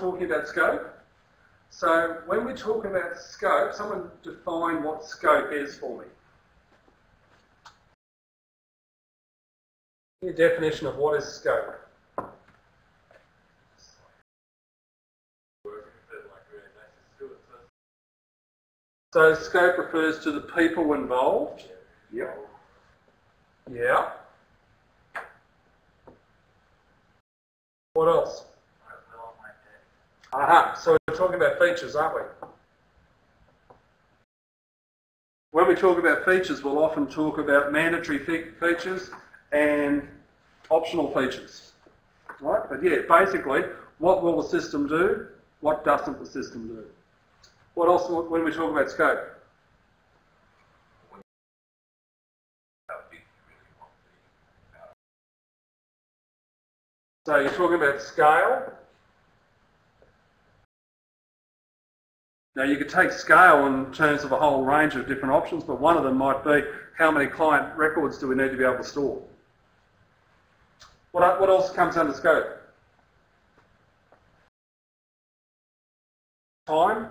talking about scope. So when we talk about scope, someone define what scope is for me. The definition of what is scope. So scope refers to the people involved. Yep. Yeah. What else? Aha, so we're talking about features, aren't we? When we talk about features, we'll often talk about mandatory features and optional features. Right? But yeah, basically, what will the system do? What doesn't the system do? What else when we talk about scope? So you're talking about scale. Now you could take scale in terms of a whole range of different options, but one of them might be how many client records do we need to be able to store? What else comes under scope? Time.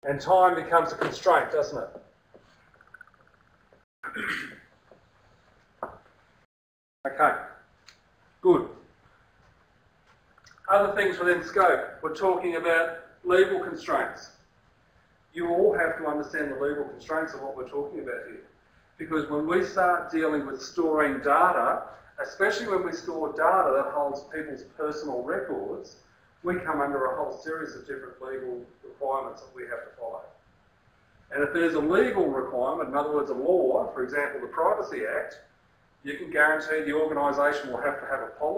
And time becomes a constraint, doesn't it? Okay, good. Other things within scope, we're talking about legal constraints. You all have to understand the legal constraints of what we're talking about here. Because when we start dealing with storing data, especially when we store data that holds people's personal records, we come under a whole series of different legal requirements that we have to follow. And if there's a legal requirement, in other words a law, for example the Privacy Act, you can guarantee the organisation will have to have a policy